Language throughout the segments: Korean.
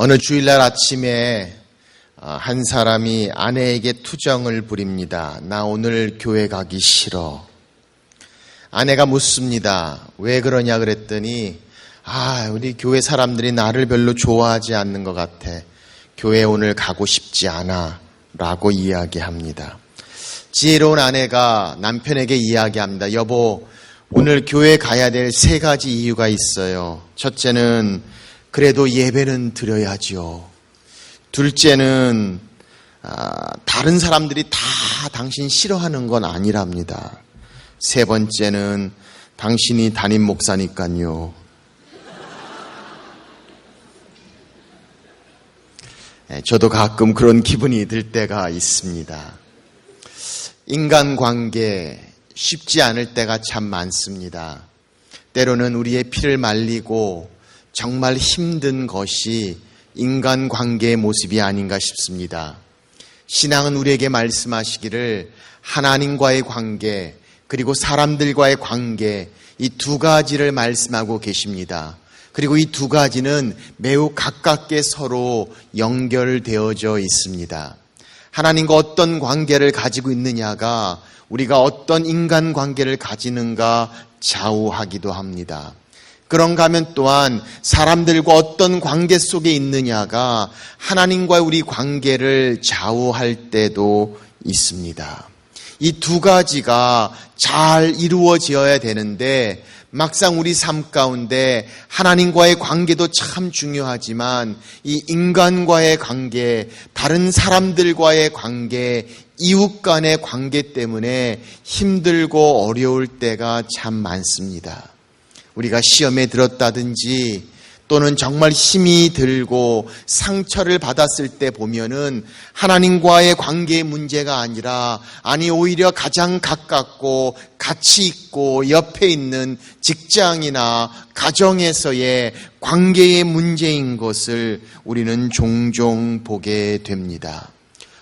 어느 주일날 아침에 한 사람이 아내에게 투정을 부립니다. 나 오늘 교회 가기 싫어. 아내가 묻습니다. 왜 그러냐 그랬더니 우리 교회 사람들이 나를 별로 좋아하지 않는 것 같아. 교회 오늘 가고 싶지 않아 라고 이야기합니다. 지혜로운 아내가 남편에게 이야기합니다. 여보, 오늘 교회 가야 될 3가지 이유가 있어요. 첫째는 그래도 예배는 드려야죠. 둘째는 다른 사람들이 다 당신 싫어하는 건 아니랍니다. 3번째는 당신이 담임 목사니까요. 저도 가끔 그런 기분이 들 때가 있습니다. 인간관계 쉽지 않을 때가 참 많습니다. 때로는 우리의 피를 말리고 정말 힘든 것이 인간관계의 모습이 아닌가 싶습니다. 신앙은 우리에게 말씀하시기를 하나님과의 관계 그리고 사람들과의 관계, 이 2가지를 말씀하고 계십니다. 그리고 이 2가지는 매우 가깝게 서로 연결되어져 있습니다. 하나님과 어떤 관계를 가지고 있느냐가 우리가 어떤 인간관계를 가지는가 좌우하기도 합니다. 그런가 하면 또한 사람들과 어떤 관계 속에 있느냐가 하나님과 우리 관계를 좌우할 때도 있습니다. 이 2가지가 잘 이루어져야 되는데 막상 우리 삶 가운데 하나님과의 관계도 참 중요하지만 이 인간과의 관계, 다른 사람들과의 관계, 이웃 간의 관계 때문에 힘들고 어려울 때가 참 많습니다. 우리가 시험에 들었다든지 또는 정말 힘이 들고 상처를 받았을 때 보면은 하나님과의 관계의 문제가 아니라 오히려 가장 가깝고 같이 있고 옆에 있는 직장이나 가정에서의 관계의 문제인 것을 우리는 종종 보게 됩니다.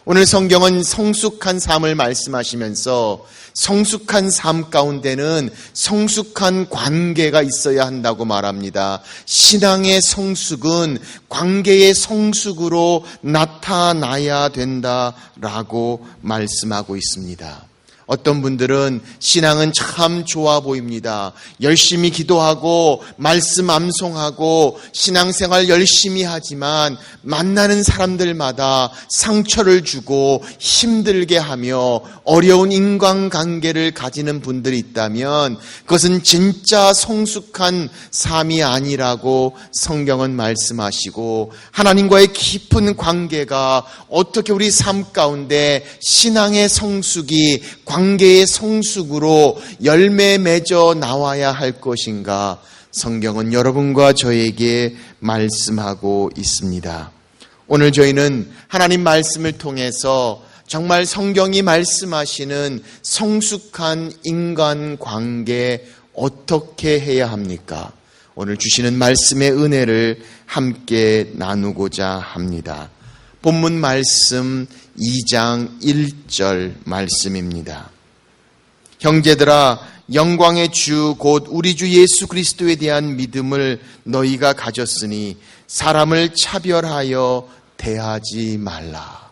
오늘 성경은 성숙한 삶을 말씀하시면서 성숙한 삶 가운데는 성숙한 관계가 있어야 한다고 말합니다. 신앙의 성숙은 관계의 성숙으로 나타나야 된다라고 말씀하고 있습니다. 어떤 분들은 신앙은 참 좋아 보입니다. 열심히 기도하고 말씀 암송하고 신앙생활 열심히 하지만 만나는 사람들마다 상처를 주고 힘들게 하며 어려운 인간관계를 가지는 분들이 있다면 그것은 진짜 성숙한 삶이 아니라고 성경은 말씀하시고 하나님과의 깊은 관계가 어떻게 우리 삶 가운데 신앙의 성숙이 관계의 성숙으로 열매 맺어 나와야 할 것인가 성경은 여러분과 저에게 말씀하고 있습니다. 오늘 저희는 하나님 말씀을 통해서 정말 성경이 말씀하시는 성숙한 인간관계 어떻게 해야 합니까? 오늘 주시는 말씀의 은혜를 함께 나누고자 합니다. 본문 말씀 2장 1절 말씀입니다. 형제들아, 영광의 주 곧 우리 주 예수 그리스도에 대한 믿음을 너희가 가졌으니 사람을 차별하여 대하지 말라.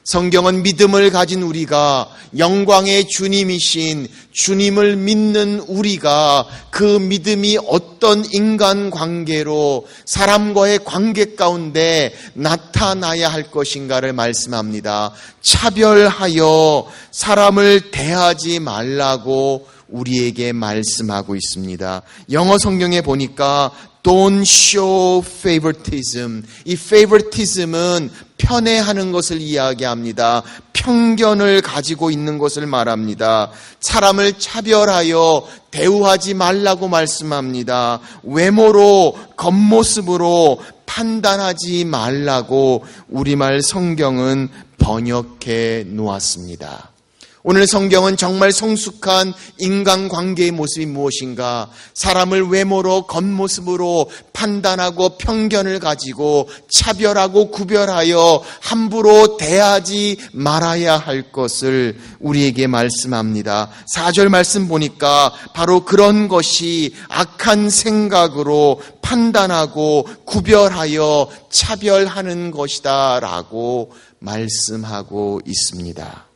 성경은 믿음을 가진 우리가 영광의 주님이신 주님을 믿는 우리가 그 믿음이 어떤 인간관계로 사람과의 관계 가운데 나타나야 할 것인가를 말씀합니다. 차별하여 사람을 대하지 말라고 우리에게 말씀하고 있습니다. 영어 성경에 보니까 Don't show favoritism. 이 favoritism은 편애하는 것을 이야기합니다. 편견을 가지고 있는 것을 말합니다. 사람을 차별하여 대우하지 말라고 말씀합니다. 외모로, 겉모습으로 판단하지 말라고 우리말 성경은 번역해 놓았습니다. 오늘 성경은 정말 성숙한 인간관계의 모습이 무엇인가? 사람을 외모로 겉모습으로 판단하고 편견을 가지고 차별하고 구별하여 함부로 대하지 말아야 할 것을 우리에게 말씀합니다. 4절 말씀 보니까 바로 그런 것이 악한 생각으로 판단하고 구별하여 차별하는 것이다 라고 말씀하고 있습니다.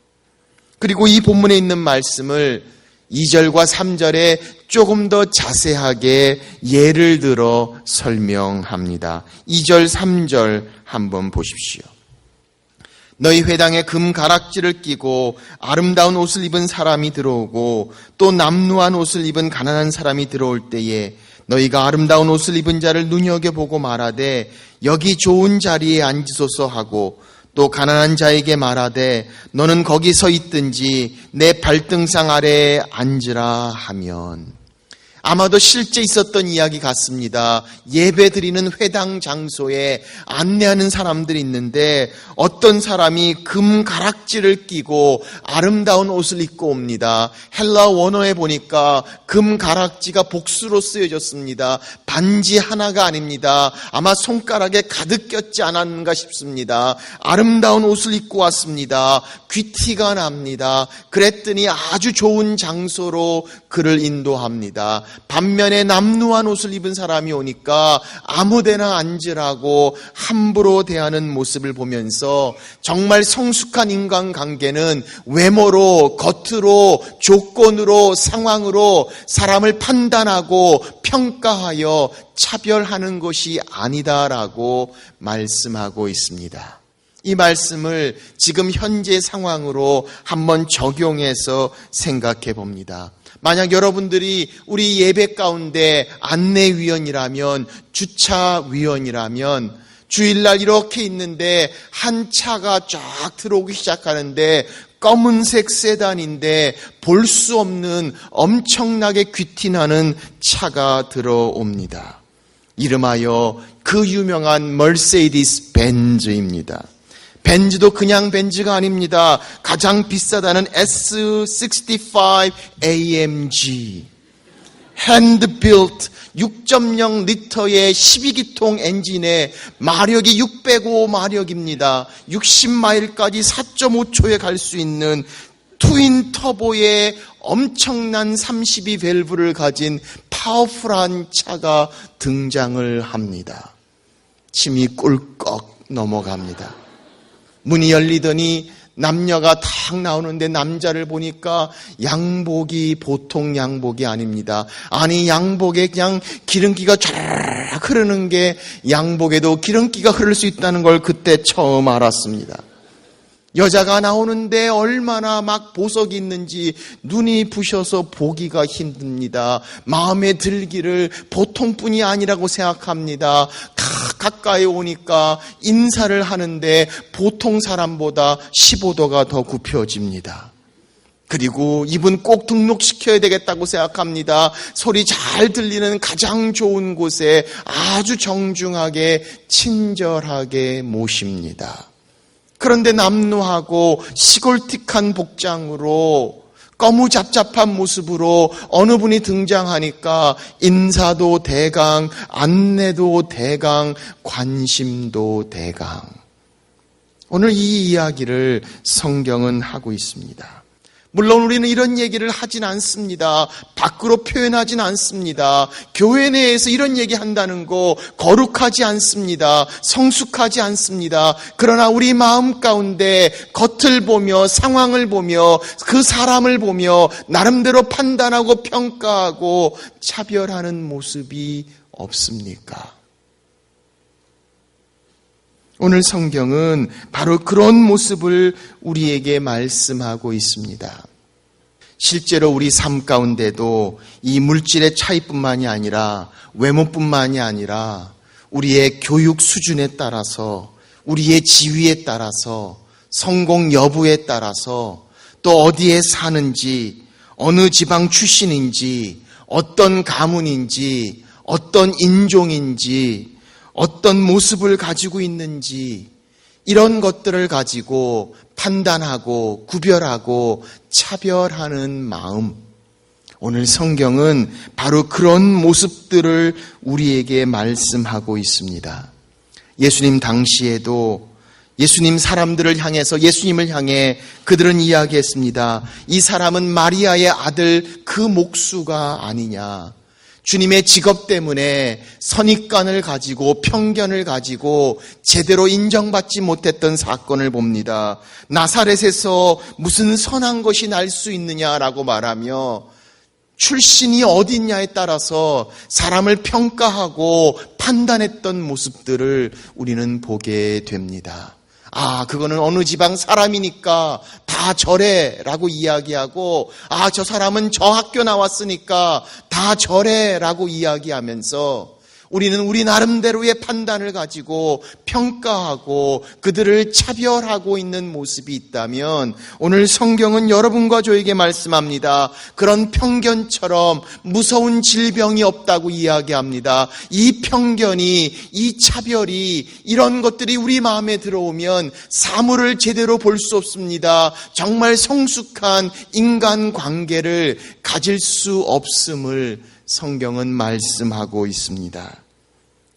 그리고 이 본문에 있는 말씀을 2절과 3절에 조금 더 자세하게 예를 들어 설명합니다. 2절, 3절 한번 보십시오. 너희 회당에 금 가락지를 끼고 아름다운 옷을 입은 사람이 들어오고 또 남루한 옷을 입은 가난한 사람이 들어올 때에 너희가 아름다운 옷을 입은 자를 눈여겨보고 말하되 여기 좋은 자리에 앉으소서 하고 또 가난한 자에게 말하되 너는 거기 서 있든지 내 발등상 아래에 앉으라 하면, 아마도 실제 있었던 이야기 같습니다. 예배 드리는 회당 장소에 안내하는 사람들이 있는데 어떤 사람이 금 가락지를 끼고 아름다운 옷을 입고 옵니다. 헬라 원어에 보니까 금 가락지가 복수로 쓰여졌습니다. 반지 하나가 아닙니다. 아마 손가락에 가득 꼈지 않았는가 싶습니다. 아름다운 옷을 입고 왔습니다. 귀티가 납니다. 그랬더니 아주 좋은 장소로 그를 인도합니다. 반면에 남루한 옷을 입은 사람이 오니까 아무데나 앉으라고 함부로 대하는 모습을 보면서 정말 성숙한 인간관계는 외모로, 겉으로, 조건으로, 상황으로 사람을 판단하고 평가하여 차별하는 것이 아니다라고 말씀하고 있습니다. 이 말씀을 지금 현재 상황으로 한번 적용해서 생각해 봅니다. 만약 여러분들이 우리 예배 가운데 안내위원이라면, 주차위원이라면 주일날 이렇게 있는데 한 차가 쫙 들어오기 시작하는데 검은색 세단인데 볼 수 없는 엄청나게 귀티나는 차가 들어옵니다. 이름하여 그 유명한 머세디스 벤즈입니다. 벤즈도 그냥 벤즈가 아닙니다. 가장 비싸다는 S65 AMG 핸드빌트 6.0 리터의 12기통 엔진에 마력이 605마력입니다. 60마일까지 4.5초에 갈 수 있는 트윈 터보의 엄청난 32 밸브를 가진 파워풀한 차가 등장을 합니다. 침이 꿀꺽 넘어갑니다. 문이 열리더니 남녀가 탁 나오는데 남자를 보니까 양복이 보통 양복이 아닙니다. 아니, 양복에 그냥 기름기가 쫙 흐르는 게 양복에도 기름기가 흐를 수 있다는 걸 그때 처음 알았습니다. 여자가 나오는데 얼마나 막 보석이 있는지 눈이 부셔서 보기가 힘듭니다. 마음에 들기를 보통뿐이 아니라고 생각합니다. 가까이 오니까 인사를 하는데 보통 사람보다 15도가 더 굽혀집니다. 그리고 이분 꼭 등록시켜야 되겠다고 생각합니다. 소리 잘 들리는 가장 좋은 곳에 아주 정중하게 친절하게 모십니다. 그런데 남루하고 시골틱한 복장으로 거무잡잡한 모습으로 어느 분이 등장하니까 인사도 대강, 안내도 대강, 관심도 대강. 오늘 이 이야기를 성경은 하고 있습니다. 물론 우리는 이런 얘기를 하진 않습니다. 밖으로 표현하진 않습니다. 교회 내에서 이런 얘기 한다는 거 거룩하지 않습니다. 성숙하지 않습니다. 그러나 우리 마음 가운데 겉을 보며 상황을 보며 그 사람을 보며 나름대로 판단하고 평가하고 차별하는 모습이 없습니까? 오늘 성경은 바로 그런 모습을 우리에게 말씀하고 있습니다. 실제로 우리 삶 가운데도 이 물질의 차이뿐만이 아니라 외모뿐만이 아니라 우리의 교육 수준에 따라서, 우리의 지위에 따라서, 성공 여부에 따라서, 또 어디에 사는지, 어느 지방 출신인지, 어떤 가문인지, 어떤 인종인지, 어떤 모습을 가지고 있는지, 이런 것들을 가지고 판단하고 구별하고 차별하는 마음. 오늘 성경은 바로 그런 모습들을 우리에게 말씀하고 있습니다. 예수님 당시에도 예수님 사람들을 향해서 예수님을 향해 그들은 이야기했습니다. 이 사람은 마리아의 아들 그 목수가 아니냐. 주님의 직업 때문에 선입관을 가지고 편견을 가지고 제대로 인정받지 못했던 사건을 봅니다. 나사렛에서 무슨 선한 것이 날 수 있느냐라고 말하며 출신이 어딨냐에 따라서 사람을 평가하고 판단했던 모습들을 우리는 보게 됩니다. 그거는 어느 지방 사람이니까 다 저래 라고 이야기하고, 저 사람은 저 학교 나왔으니까 다 저래 라고 이야기하면서 우리는 우리 나름대로의 판단을 가지고 평가하고 그들을 차별하고 있는 모습이 있다면, 오늘 성경은 여러분과 저에게 말씀합니다. 그런 편견처럼 무서운 질병이 없다고 이야기합니다. 이 편견이, 이 차별이, 이런 것들이 우리 마음에 들어오면 사물을 제대로 볼 수 없습니다. 정말 성숙한 인간관계를 가질 수 없음을 성경은 말씀하고 있습니다.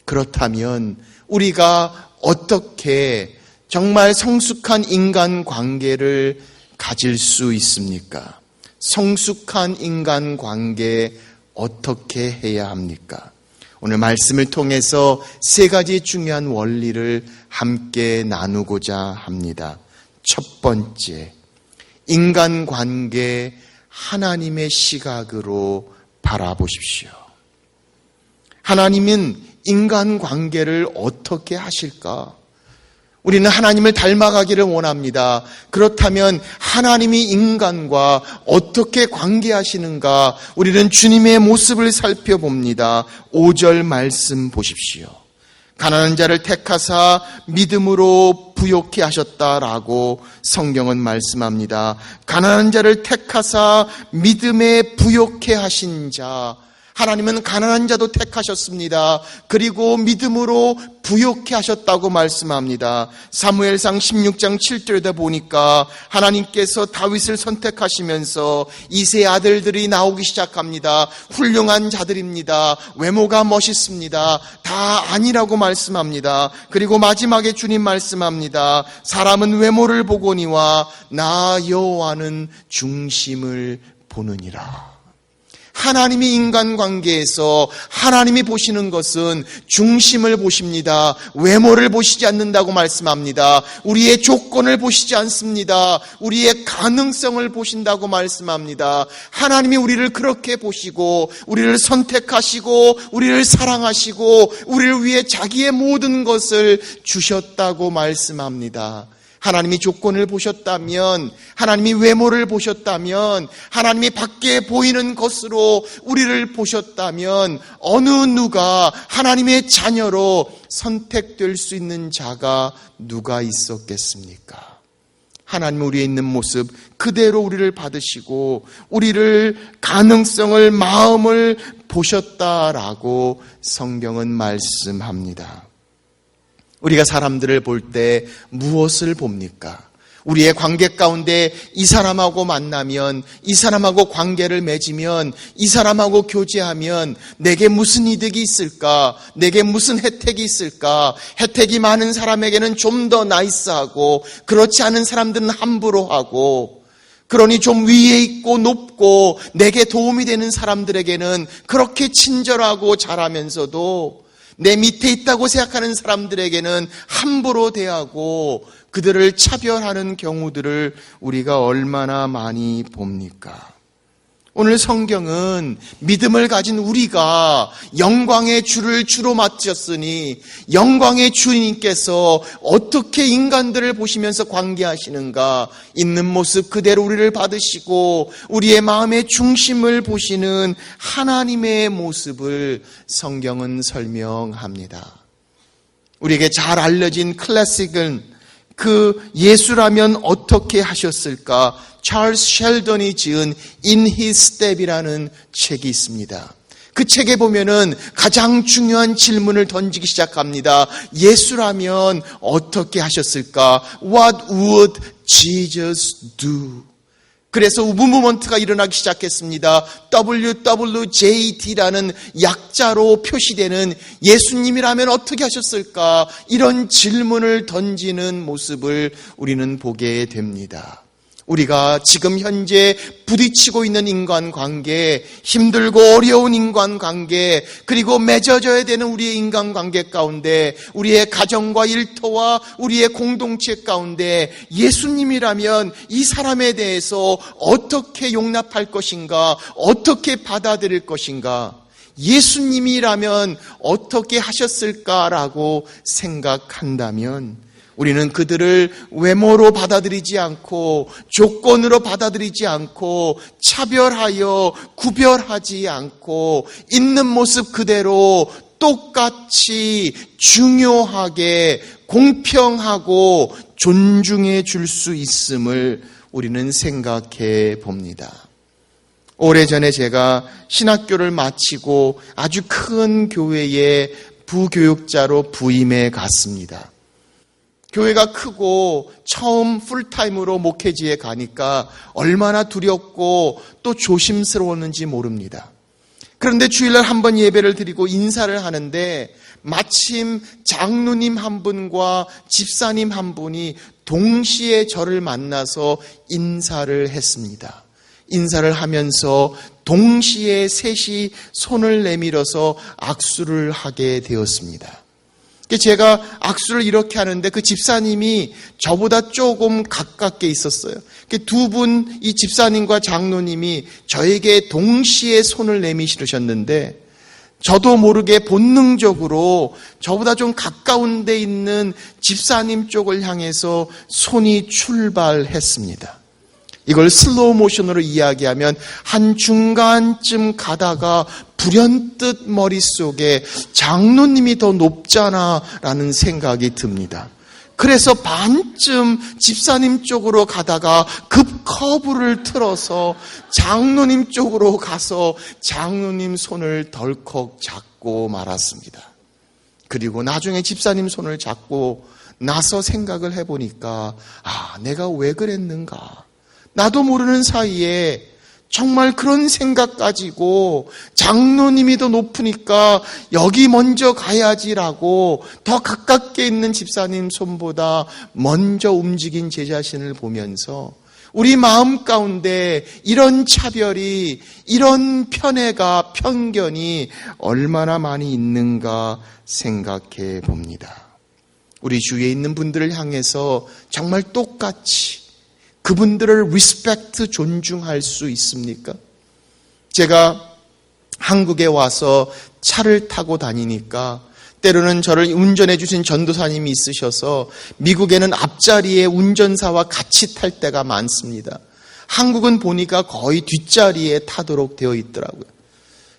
그렇다면 우리가 어떻게 정말 성숙한 인간관계를 가질 수 있습니까? 성숙한 인간관계 어떻게 해야 합니까? 오늘 말씀을 통해서 세 가지 중요한 원리를 함께 나누고자 합니다. 첫 번째, 인간관계 하나님의 시각으로 바라보십시오. 하나님은 인간관계를 어떻게 하실까? 우리는 하나님을 닮아가기를 원합니다. 그렇다면 하나님이 인간과 어떻게 관계하시는가? 우리는 주님의 모습을 살펴봅니다. 5절 말씀 보십시오. 가난한 자를 택하사 믿음으로 부욕케 하셨다라고 성경은 말씀합니다. 가난한 자를 택하사 믿음에 부욕케 하신 자, 하나님은 가난한 자도 택하셨습니다. 그리고 믿음으로 부욕케 하셨다고 말씀합니다. 사무엘상 16장 7절에다 보니까 하나님께서 다윗을 선택하시면서 이세 아들들이 나오기 시작합니다. 훌륭한 자들입니다. 외모가 멋있습니다. 다 아니라고 말씀합니다. 그리고 마지막에 주님 말씀합니다. 사람은 외모를 보거니와 나 여호와는 중심을 보느니라. 하나님이 인간관계에서 하나님이 보시는 것은 중심을 보십니다. 외모를 보시지 않는다고 말씀합니다. 우리의 조건을 보시지 않습니다. 우리의 가능성을 보신다고 말씀합니다. 하나님이 우리를 그렇게 보시고 우리를 선택하시고 우리를 사랑하시고 우리를 위해 자기의 모든 것을 주셨다고 말씀합니다. 하나님이 조건을 보셨다면, 하나님이 외모를 보셨다면, 하나님이 밖에 보이는 것으로 우리를 보셨다면 어느 누가 하나님의 자녀로 선택될 수 있는 자가 누가 있었겠습니까? 하나님 우리에 있는 모습 그대로 우리를 받으시고 우리를 가능성을, 마음을 보셨다라고 성경은 말씀합니다. 우리가 사람들을 볼 때 무엇을 봅니까? 우리의 관계 가운데 이 사람하고 만나면, 이 사람하고 관계를 맺으면, 이 사람하고 교제하면 내게 무슨 이득이 있을까? 내게 무슨 혜택이 있을까? 혜택이 많은 사람에게는 좀 더 나이스하고, 그렇지 않은 사람들은 함부로 하고, 그러니 좀 위에 있고 높고 내게 도움이 되는 사람들에게는 그렇게 친절하고 잘하면서도 내 밑에 있다고 생각하는 사람들에게는 함부로 대하고 그들을 차별하는 경우들을 우리가 얼마나 많이 봅니까? 오늘 성경은 믿음을 가진 우리가 영광의 주를 주로 맡으셨으니 영광의 주님께서 어떻게 인간들을 보시면서 관계하시는가, 있는 모습 그대로 우리를 받으시고 우리의 마음의 중심을 보시는 하나님의 모습을 성경은 설명합니다. 우리에게 잘 알려진 클래식은 그 예수라면 어떻게 하셨을까? 찰스 셸던이 지은 In His Step이라는 책이 있습니다. 그 책에 보면은 가장 중요한 질문을 던지기 시작합니다. 예수라면 어떻게 하셨을까? What would Jesus do? 그래서 무브먼트가 일어나기 시작했습니다. WWJD라는 약자로 표시되는 예수님이라면 어떻게 하셨을까? 이런 질문을 던지는 모습을 우리는 보게 됩니다. 우리가 지금 현재 부딪히고 있는 인간관계, 힘들고 어려운 인간관계, 그리고 맺어져야 되는 우리의 인간관계 가운데, 우리의 가정과 일터와 우리의 공동체 가운데 예수님이라면 이 사람에 대해서 어떻게 용납할 것인가, 어떻게 받아들일 것인가, 예수님이라면 어떻게 하셨을까라고 생각한다면 우리는 그들을 외모로 받아들이지 않고 조건으로 받아들이지 않고 차별하여 구별하지 않고 있는 모습 그대로 똑같이 중요하게 공평하고 존중해 줄 수 있음을 우리는 생각해 봅니다. 오래전에 제가 신학교를 마치고 아주 큰 교회의 부교육자로 부임해 갔습니다. 교회가 크고 처음 풀타임으로 목회지에 가니까 얼마나 두렵고 또 조심스러웠는지 모릅니다. 그런데 주일날 한 번 예배를 드리고 인사를 하는데 마침 장로님 한 분과 집사님 한 분이 동시에 저를 만나서 인사를 했습니다. 인사를 하면서 동시에 셋이 손을 내밀어서 악수를 하게 되었습니다. 제가 악수를 이렇게 하는데 그 집사님이 저보다 조금 가깝게 있었어요. 두 분, 이 집사님과 장로님이 저에게 동시에 손을 내미시르셨는데 저도 모르게 본능적으로 저보다 좀 가까운 데 있는 집사님 쪽을 향해서 손이 출발했습니다. 이걸 슬로우 모션으로 이야기하면 한 중간쯤 가다가 불현듯 머릿속에 장로님이 더 높잖아라는 생각이 듭니다. 그래서 반쯤 집사님 쪽으로 가다가 급 커브를 틀어서 장로님 쪽으로 가서 장로님 손을 덜컥 잡고 말았습니다. 그리고 나중에 집사님 손을 잡고 나서 생각을 해보니까 내가 왜 그랬는가? 나도 모르는 사이에 정말 그런 생각 가지고 장로님이 더 높으니까 여기 먼저 가야지라고 더 가깝게 있는 집사님 손보다 먼저 움직인 제 자신을 보면서 우리 마음 가운데 이런 차별이, 이런 편애가, 편견이 얼마나 많이 있는가 생각해 봅니다. 우리 주위에 있는 분들을 향해서 정말 똑같이 그분들을 리스펙트, 존중할 수 있습니까? 제가 한국에 와서 차를 타고 다니니까 때로는 저를 운전해 주신 전도사님이 있으셔서 미국에는 앞자리에 운전사와 같이 탈 때가 많습니다. 한국은 보니까 거의 뒷자리에 타도록 되어 있더라고요.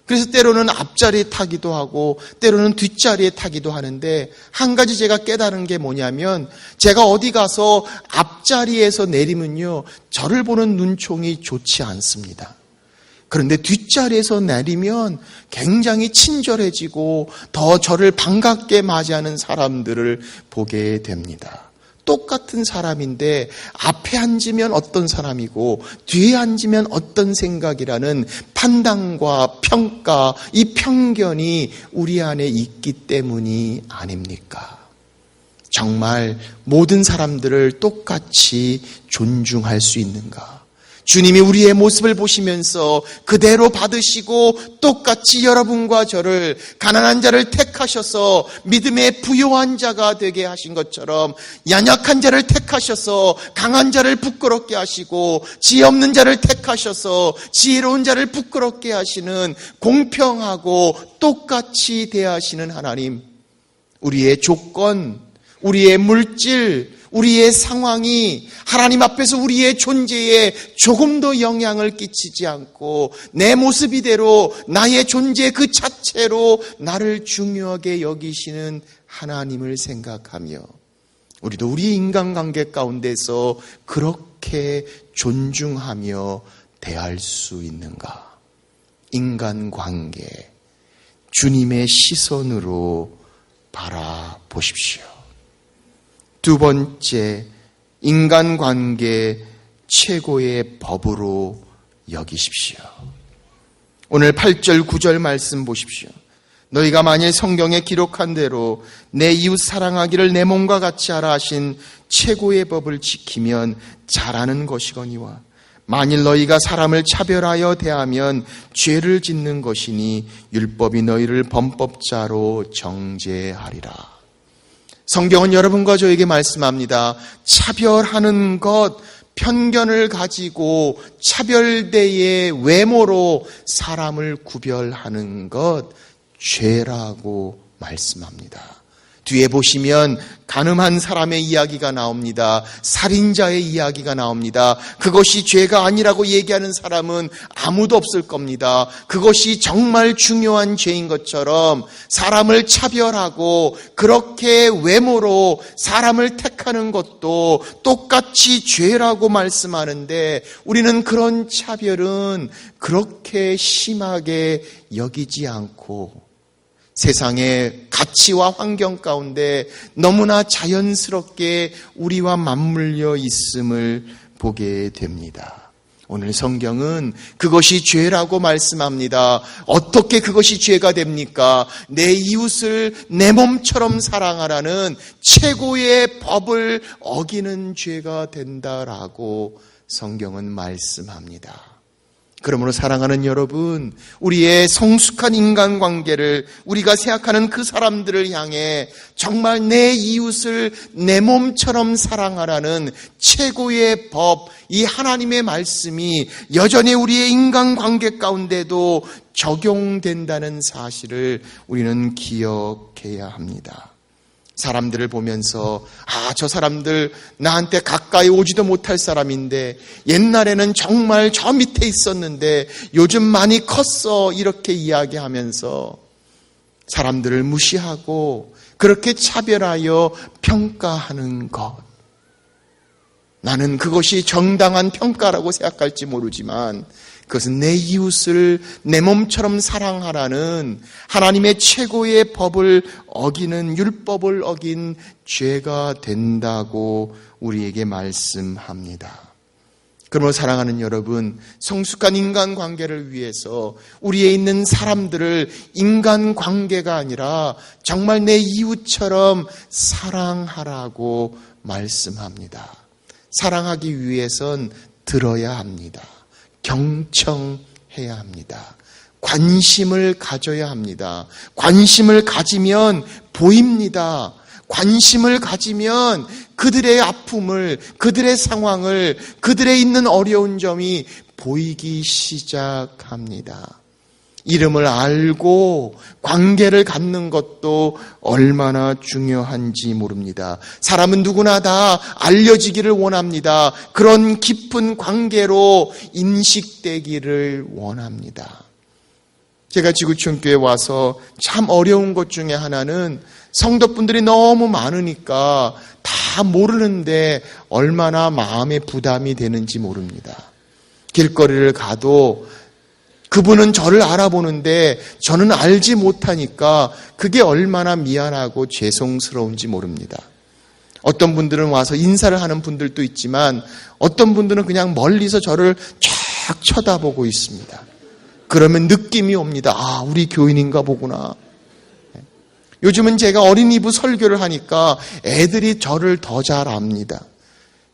그래서 때로는 앞자리에 타기도 하고 때로는 뒷자리에 타기도 하는데 한 가지 제가 깨달은 게 뭐냐면 제가 어디 가서 앞자리에서 내리면요 저를 보는 눈총이 좋지 않습니다. 그런데 뒷자리에서 내리면 굉장히 친절해지고 더 저를 반갑게 맞이하는 사람들을 보게 됩니다. 똑같은 사람인데 앞에 앉으면 어떤 사람이고 뒤에 앉으면 어떤 생각이라는 판단과 평가, 이 편견이 우리 안에 있기 때문이 아닙니까? 정말 모든 사람들을 똑같이 존중할 수 있는가? 주님이 우리의 모습을 보시면서 그대로 받으시고 똑같이 여러분과 저를 가난한 자를 택하셔서 믿음의 부요한 자가 되게 하신 것처럼 연약한 자를 택하셔서 강한 자를 부끄럽게 하시고 지혜 없는 자를 택하셔서 지혜로운 자를 부끄럽게 하시는 공평하고 똑같이 대하시는 하나님, 우리의 조건, 우리의 물질, 우리의 상황이 하나님 앞에서 우리의 존재에 조금 더 영향을 끼치지 않고 내 모습 이대로 나의 존재 그 자체로 나를 중요하게 여기시는 하나님을 생각하며 우리도 우리 인간관계 가운데서 그렇게 존중하며 대할 수 있는가? 인간관계, 주님의 시선으로 바라보십시오. 두 번째, 인간관계 최고의 법으로 여기십시오. 오늘 8절 9절 말씀 보십시오. 너희가 만일 성경에 기록한 대로 내 이웃 사랑하기를 내 몸과 같이 하라 하신 최고의 법을 지키면 잘하는 것이거니와 만일 너희가 사람을 차별하여 대하면 죄를 짓는 것이니 율법이 너희를 범법자로 정죄하리라. 성경은 여러분과 저에게 말씀합니다. 차별하는 것, 편견을 가지고 차별대의 외모로 사람을 구별하는 것, 죄라고 말씀합니다. 뒤에 보시면 간음한 사람의 이야기가 나옵니다. 살인자의 이야기가 나옵니다. 그것이 죄가 아니라고 얘기하는 사람은 아무도 없을 겁니다. 그것이 정말 중요한 죄인 것처럼 사람을 차별하고 그렇게 외모로 사람을 택하는 것도 똑같이 죄라고 말씀하는데 우리는 그런 차별은 그렇게 심하게 여기지 않고 세상의 가치와 환경 가운데 너무나 자연스럽게 우리와 맞물려 있음을 보게 됩니다. 오늘 성경은 그것이 죄라고 말씀합니다. 어떻게 그것이 죄가 됩니까? 내 이웃을 내 몸처럼 사랑하라는 최고의 법을 어기는 죄가 된다라고 성경은 말씀합니다. 그러므로 사랑하는 여러분, 우리의 성숙한 인간관계를 우리가 생각하는 그 사람들을 향해 정말 내 이웃을 내 몸처럼 사랑하라는 최고의 법, 이 하나님의 말씀이 여전히 우리의 인간관계 가운데도 적용된다는 사실을 우리는 기억해야 합니다. 사람들을 보면서 저 사람들 나한테 가까이 오지도 못할 사람인데 옛날에는 정말 저 밑에 있었는데 요즘 많이 컸어 이렇게 이야기하면서 사람들을 무시하고 그렇게 차별하여 평가하는 것, 나는 그것이 정당한 평가라고 생각할지 모르지만 그것은 내 이웃을 내 몸처럼 사랑하라는 하나님의 최고의 법을 어기는, 율법을 어긴 죄가 된다고 우리에게 말씀합니다. 그러므로 사랑하는 여러분, 성숙한 인간관계를 위해서 우리에 있는 사람들을 인간관계가 아니라 정말 내 이웃처럼 사랑하라고 말씀합니다. 사랑하기 위해선 들어야 합니다. 경청해야 합니다. 관심을 가져야 합니다. 관심을 가지면 보입니다. 관심을 가지면 그들의 아픔을, 그들의 상황을, 그들의 있는 어려운 점이 보이기 시작합니다. 이름을 알고 관계를 갖는 것도 얼마나 중요한지 모릅니다. 사람은 누구나 다 알려지기를 원합니다. 그런 깊은 관계로 인식되기를 원합니다. 제가 지구촌교회에 와서 참 어려운 것 중에 하나는 성도분들이 너무 많으니까 다 모르는데 얼마나 마음의 부담이 되는지 모릅니다. 길거리를 가도 그분은 저를 알아보는데 저는 알지 못하니까 그게 얼마나 미안하고 죄송스러운지 모릅니다. 어떤 분들은 와서 인사를 하는 분들도 있지만 어떤 분들은 그냥 멀리서 저를 쫙 쳐다보고 있습니다. 그러면 느낌이 옵니다. 우리 교인인가 보구나. 요즘은 제가 어린이부 설교를 하니까 애들이 저를 더 잘 압니다.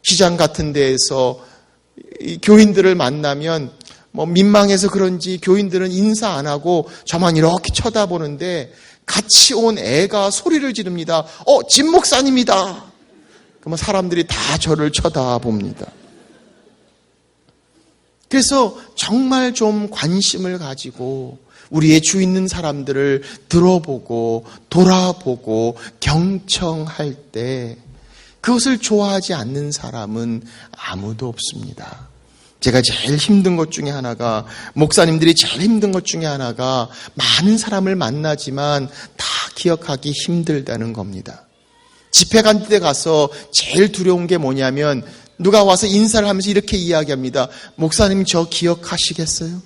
시장 같은 데에서 교인들을 만나면 민망해서 그런지 교인들은 인사 안 하고 저만 이렇게 쳐다보는데 같이 온 애가 소리를 지릅니다. 진 목사님이다. 그러면 사람들이 다 저를 쳐다봅니다. 그래서 정말 좀 관심을 가지고 우리의 주 있는 사람들을 들어보고 돌아보고 경청할 때 그것을 좋아하지 않는 사람은 아무도 없습니다. 제가 제일 힘든 것 중에 하나가, 목사님들이 제일 힘든 것 중에 하나가 많은 사람을 만나지만 다 기억하기 힘들다는 겁니다. 집회 간 데 가서 제일 두려운 게 뭐냐면 누가 와서 인사를 하면서 이렇게 이야기합니다. 목사님 저 기억하시겠어요?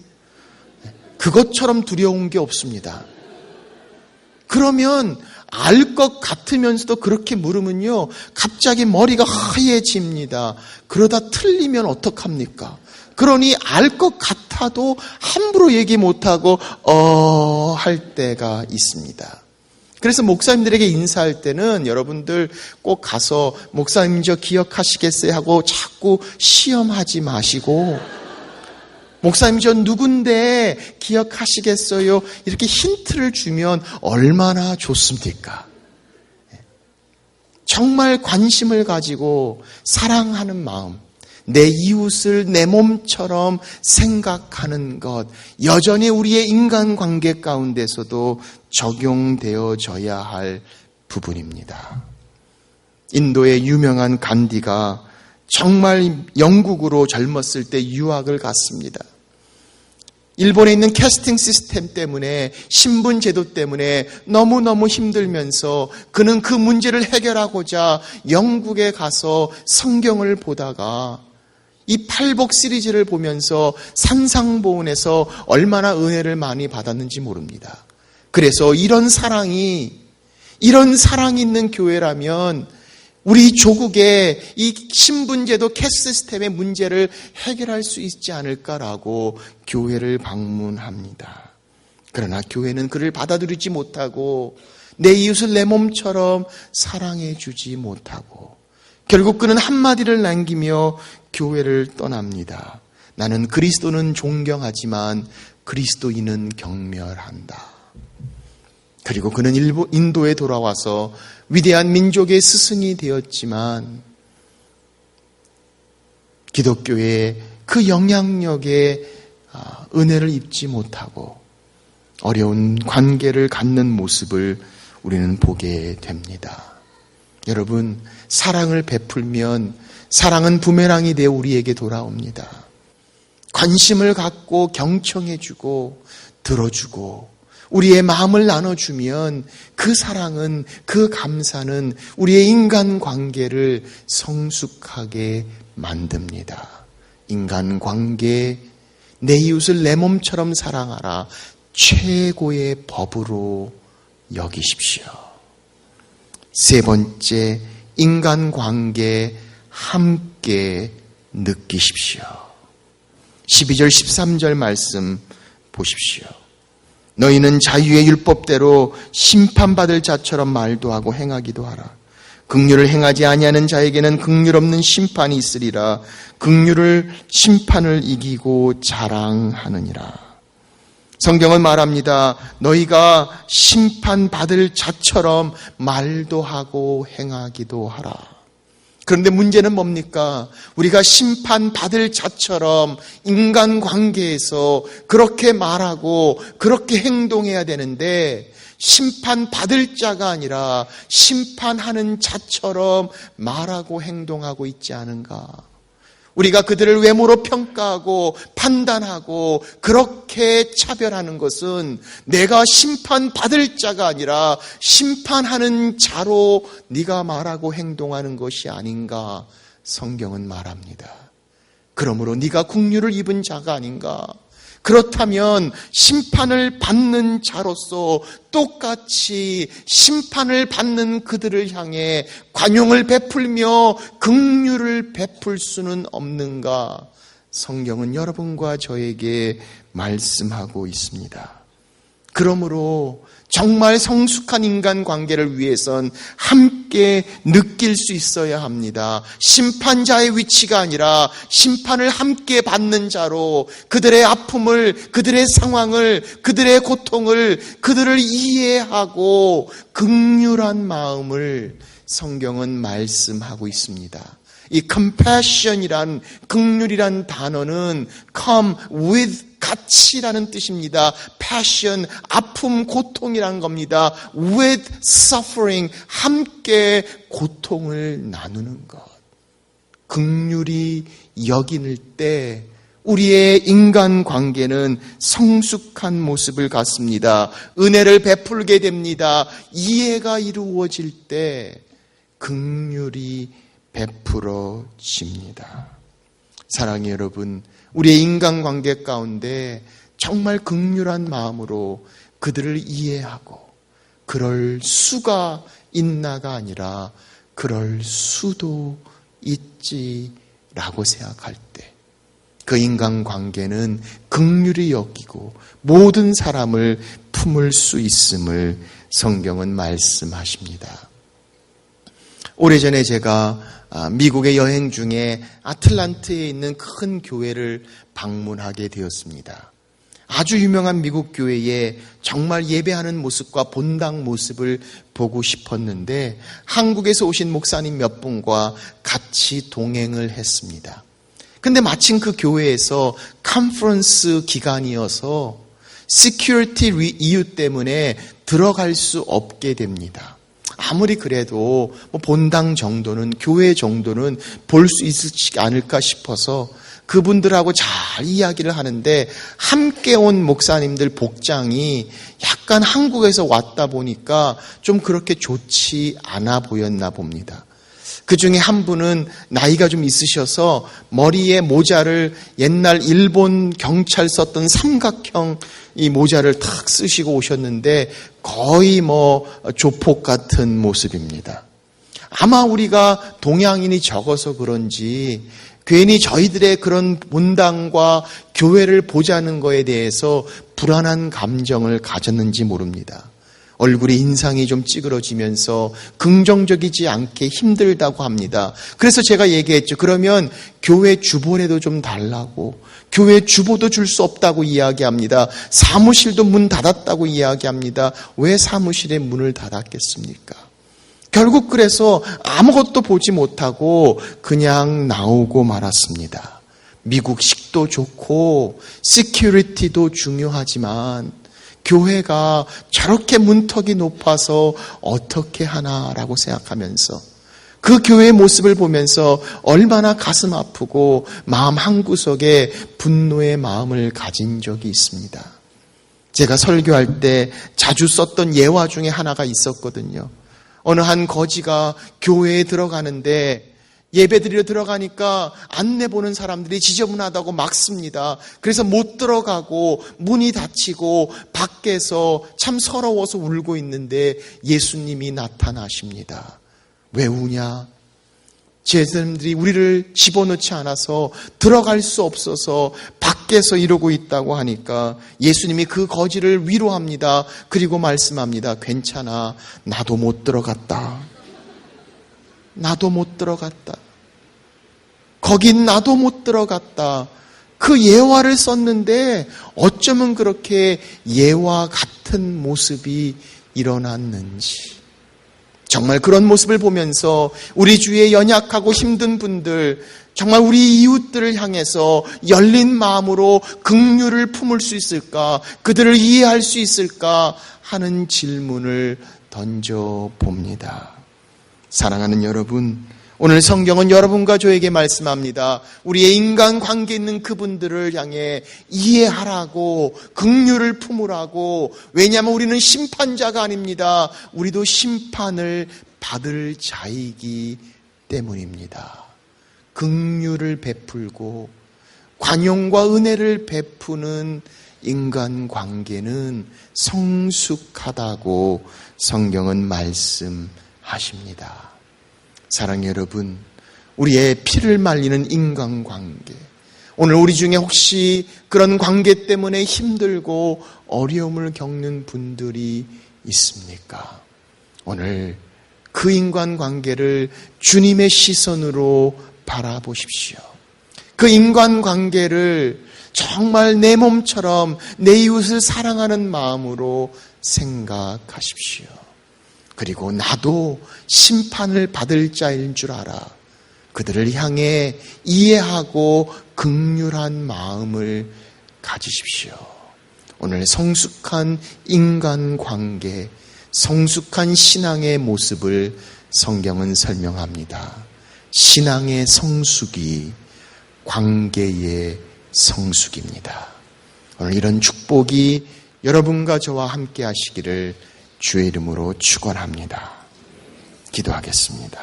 그것처럼 두려운 게 없습니다. 그러면 알 것 같으면서도 그렇게 물으면요, 갑자기 머리가 하얘집니다. 그러다 틀리면 어떡합니까? 그러니 알 것 같아도 함부로 얘기 못하고 할 때가 있습니다. 그래서 목사님들에게 인사할 때는 여러분들 꼭 가서 목사님 저 기억하시겠어요 하고 자꾸 시험하지 마시고, 목사님 저 누군데 기억하시겠어요? 이렇게 힌트를 주면 얼마나 좋습니까? 정말 관심을 가지고 사랑하는 마음, 내 이웃을 내 몸처럼 생각하는 것, 여전히 우리의 인간관계 가운데서도 적용되어져야 할 부분입니다. 인도의 유명한 간디가 정말 영국으로 젊었을 때 유학을 갔습니다. 일본에 있는 캐스팅 시스템 때문에, 신분 제도 때문에 너무너무 힘들면서 그는 그 문제를 해결하고자 영국에 가서 성경을 보다가 이 팔복 시리즈를 보면서 산상보훈에서 얼마나 은혜를 많이 받았는지 모릅니다. 그래서 이런 사랑이 있는 교회라면 우리 조국의 이 신분제도 캐스트 시스템의 문제를 해결할 수 있지 않을까라고 교회를 방문합니다. 그러나 교회는 그를 받아들이지 못하고 내 이웃을 내 몸처럼 사랑해 주지 못하고 결국 그는 한마디를 남기며 교회를 떠납니다. 나는 그리스도는 존경하지만 그리스도인은 경멸한다. 그리고 그는 인도에 돌아와서 위대한 민족의 스승이 되었지만 기독교의 그 영향력에 은혜를 입지 못하고 어려운 관계를 갖는 모습을 우리는 보게 됩니다. 여러분, 사랑을 베풀면 사랑은 부메랑이 되어 우리에게 돌아옵니다. 관심을 갖고 경청해주고 들어주고 우리의 마음을 나눠주면 그 사랑은, 그 감사는 우리의 인간관계를 성숙하게 만듭니다. 인간관계, 내 이웃을 내 몸처럼 사랑하라, 최고의 법으로 여기십시오. 세 번째, 인간관계 함께 느끼십시오. 12절 13절 말씀 보십시오. 너희는 자유의 율법대로 심판받을 자처럼 말도 하고 행하기도 하라. 긍휼을 행하지 아니하는 자에게는 긍휼 없는 심판이 있으리라. 긍휼을 심판을 이기고 자랑하느니라. 성경은 말합니다. 너희가 심판받을 자처럼 말도 하고 행하기도 하라. 그런데 문제는 뭡니까? 우리가 심판받을 자처럼 인간관계에서 그렇게 말하고 그렇게 행동해야 되는데 심판받을 자가 아니라 심판하는 자처럼 말하고 행동하고 있지 않은가? 우리가 그들을 외모로 평가하고 판단하고 그렇게 차별하는 것은 내가 심판받을 자가 아니라 심판하는 자로 네가 말하고 행동하는 것이 아닌가 성경은 말합니다. 그러므로 네가 긍휼을 입은 자가 아닌가? 그렇다면 심판을 받는 자로서 똑같이 심판을 받는 그들을 향해 관용을 베풀며 긍휼을 베풀 수는 없는가? 성경은 여러분과 저에게 말씀하고 있습니다. 그러므로 정말 성숙한 인간관계를 위해선 함께 느낄 수 있어야 합니다. 심판자의 위치가 아니라 심판을 함께 받는 자로 그들의 아픔을, 그들의 상황을, 그들의 고통을, 그들을 이해하고 긍휼한 마음을 성경은 말씀하고 있습니다. 이 compassion이란, 긍휼이란 단어는 come with 같이라는 뜻입니다. passion, 아픔, 고통이란 겁니다. with suffering, 함께 고통을 나누는 것. 긍휼히 여길 때 우리의 인간관계는 성숙한 모습을 갖습니다. 은혜를 베풀게 됩니다. 이해가 이루어질 때 긍휼이 베풀어집니다. 사랑의 여러분, 우리의 인간관계 가운데 정말 긍휼한 마음으로 그들을 이해하고 그럴 수가 있나가 아니라 그럴 수도 있지라고 생각할 때 그 인간관계는 긍휼히 여기고 모든 사람을 품을 수 있음을 성경은 말씀하십니다. 오래전에 제가 미국의 여행 중에 아틀란트에 있는 큰 교회를 방문하게 되었습니다. 아주 유명한 미국 교회에 정말 예배하는 모습과 본당 모습을 보고 싶었는데 한국에서 오신 목사님 몇 분과 같이 동행을 했습니다. 근데 마침 그 교회에서 컨퍼런스 기간이어서 시큐리티 이유 때문에 들어갈 수 없게 됩니다. 아무리 그래도 본당 정도는, 교회 정도는 볼 수 있지 않을까 싶어서 그분들하고 잘 이야기를 하는데 함께 온 목사님들 복장이 약간 한국에서 왔다 보니까 좀 그렇게 좋지 않아 보였나 봅니다. 그 중에 한 분은 나이가 좀 있으셔서 머리에 모자를 옛날 일본 경찰 썼던 삼각형 이 모자를 탁 쓰시고 오셨는데 거의 조폭 같은 모습입니다. 아마 우리가 동양인이 적어서 그런지 괜히 저희들의 그런 본당과 교회를 보자는 거에 대해서 불안한 감정을 가졌는지 모릅니다. 얼굴에 인상이 좀 찌그러지면서 긍정적이지 않게 힘들다고 합니다. 그래서 제가 얘기했죠. 그러면 교회 주보라도 좀 달라고. 교회 주보도 줄 수 없다고 이야기합니다. 사무실도 문 닫았다고 이야기합니다. 왜 사무실에 문을 닫았겠습니까? 결국 그래서 아무것도 보지 못하고 그냥 나오고 말았습니다. 미국식도 좋고 시큐리티도 중요하지만 교회가 저렇게 문턱이 높아서 어떻게 하나라고 생각하면서 그 교회의 모습을 보면서 얼마나 가슴 아프고 마음 한구석에 분노의 마음을 가진 적이 있습니다. 제가 설교할 때 자주 썼던 예화 중에 하나가 있었거든요. 어느 한 거지가 교회에 들어가는데 예배드리러 들어가니까 안내 보는 사람들이 지저분하다고 막습니다. 그래서 못 들어가고 문이 닫히고 밖에서 참 서러워서 울고 있는데 예수님이 나타나십니다. 왜 우냐? 제자들이 우리를 집어넣지 않아서 들어갈 수 없어서 밖에서 이러고 있다고 하니까 예수님이 그 거지를 위로합니다. 그리고 말씀합니다. 괜찮아. 나도 못 들어갔다. 나도 못 들어갔다. 거긴 나도 못 들어갔다. 그 예화를 썼는데 어쩌면 그렇게 예화 같은 모습이 일어났는지. 정말 그런 모습을 보면서 우리 주위에 연약하고 힘든 분들, 정말 우리 이웃들을 향해서 열린 마음으로 긍휼을 품을 수 있을까? 그들을 이해할 수 있을까? 하는 질문을 던져봅니다. 사랑하는 여러분, 오늘 성경은 여러분과 저에게 말씀합니다. 우리의 인간관계에 있는 그분들을 향해 이해하라고, 긍휼을 품으라고. 왜냐하면 우리는 심판자가 아닙니다. 우리도 심판을 받을 자이기 때문입니다. 긍휼을 베풀고 관용과 은혜를 베푸는 인간관계는 성숙하다고 성경은 말씀하십니다. 사랑하는 여러분, 우리의 피를 말리는 인간관계, 오늘 우리 중에 혹시 그런 관계 때문에 힘들고 어려움을 겪는 분들이 있습니까? 오늘 그 인간관계를 주님의 시선으로 바라보십시오. 그 인간관계를 정말 내 몸처럼 내 이웃을 사랑하는 마음으로 생각하십시오. 그리고 나도 심판을 받을 자인 줄 알아. 그들을 향해 이해하고 긍휼한 마음을 가지십시오. 오늘 성숙한 인간관계, 성숙한 신앙의 모습을 성경은 설명합니다. 신앙의 성숙이 관계의 성숙입니다. 오늘 이런 축복이 여러분과 저와 함께 하시기를 주의 이름으로 축원합니다. 기도하겠습니다.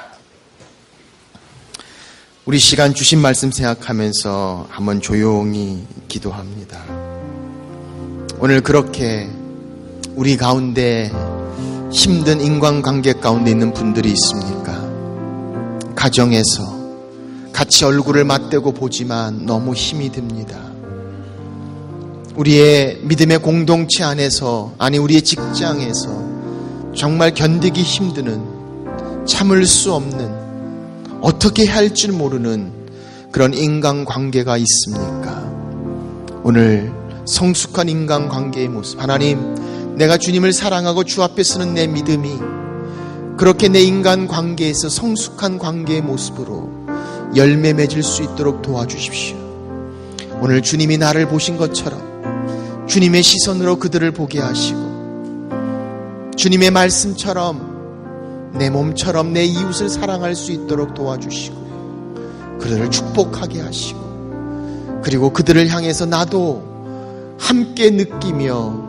우리 시간 주신 말씀 생각하면서 한번 조용히 기도합니다. 오늘 그렇게 우리 가운데 힘든 인간관계 가운데 있는 분들이 있습니까? 가정에서 같이 얼굴을 맞대고 보지만 너무 힘이 듭니다. 우리의 믿음의 공동체 안에서, 아니 우리의 직장에서 정말 견디기 힘드는, 참을 수 없는, 어떻게 할 줄 모르는 그런 인간관계가 있습니까? 오늘 성숙한 인간관계의 모습, 하나님, 내가 주님을 사랑하고 주 앞에 서는 내 믿음이 그렇게 내 인간관계에서 성숙한 관계의 모습으로 열매 맺을 수 있도록 도와주십시오. 오늘 주님이 나를 보신 것처럼 주님의 시선으로 그들을 보게 하시고, 주님의 말씀처럼 내 몸처럼 내 이웃을 사랑할 수 있도록 도와주시고, 그들을 축복하게 하시고, 그리고 그들을 향해서 나도 함께 느끼며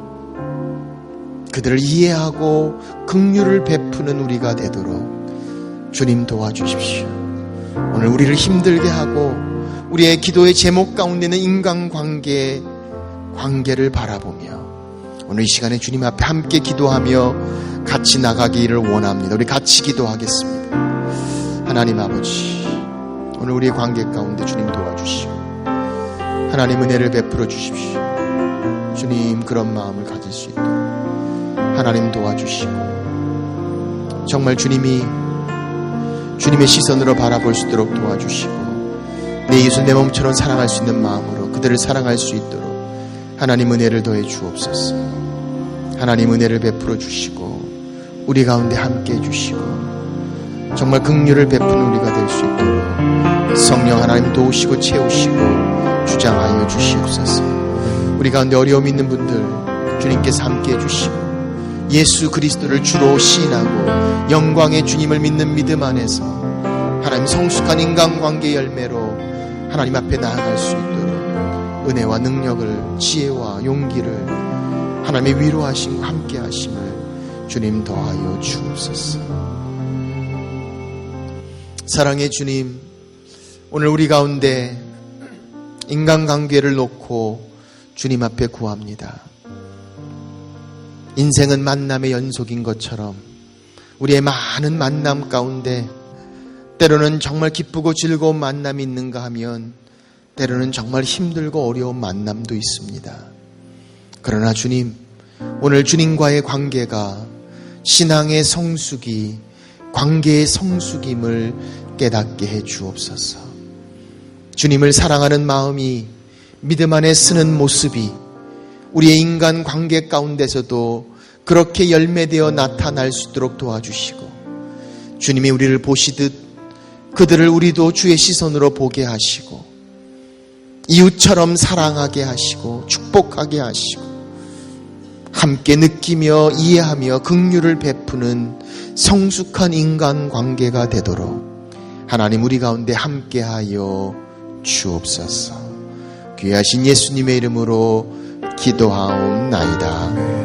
그들을 이해하고 긍휼을 베푸는 우리가 되도록 주님 도와주십시오. 오늘 우리를 힘들게 하고 우리의 기도의 제목 가운데는 인간관계를 바라보며 오늘 이 시간에 주님 앞에 함께 기도하며 같이 나가기를 원합니다. 우리 같이 기도하겠습니다. 하나님 아버지, 오늘 우리의 관계 가운데 주님 도와주시고 하나님 은혜를 베풀어 주십시오. 주님 그런 마음을 가질 수 있도록 하나님 도와주시고, 정말 주님의 시선으로 바라볼 수 있도록 도와주시고, 내 이웃을 내 몸처럼 사랑할 수 있는 마음으로 그들을 사랑할 수 있도록 하나님 은혜를 더해 주옵소서. 하나님 은혜를 베풀어 주시고 우리 가운데 함께 해 주시고 정말 긍휼을 베푸는 우리가 될 수 있도록 성령 하나님 도우시고 채우시고 주장하여 주시옵소서. 우리 가운데 어려움 있는 분들 주님께서 함께 해 주시고, 예수 그리스도를 주로 시인하고 영광의 주님을 믿는 믿음 안에서 하나님 성숙한 인간관계 열매로 하나님 앞에 나아갈 수 있도록 은혜와 능력을, 지혜와 용기를 하나님의 위로하심과 함께 하심을 주님 더하여 주옵소서. 사랑의 주님, 오늘 우리 가운데 인간관계를 놓고 주님 앞에 구합니다. 인생은 만남의 연속인 것처럼 우리의 많은 만남 가운데 때로는 정말 기쁘고 즐거운 만남이 있는가 하면 때로는 정말 힘들고 어려운 만남도 있습니다. 그러나 주님, 오늘 주님과의 관계가 신앙의 성숙이, 관계의 성숙임을 깨닫게 해 주옵소서. 주님을 사랑하는 마음이 믿음 안에 쓰는 모습이 우리의 인간 관계 가운데서도 그렇게 열매되어 나타날 수 있도록 도와주시고, 주님이 우리를 보시듯 그들을 우리도 주의 시선으로 보게 하시고 이웃처럼 사랑하게 하시고 축복하게 하시고 함께 느끼며 이해하며 긍휼을 베푸는 성숙한 인간관계가 되도록 하나님 우리 가운데 함께하여 주옵소서. 귀하신 예수님의 이름으로 기도하옵나이다.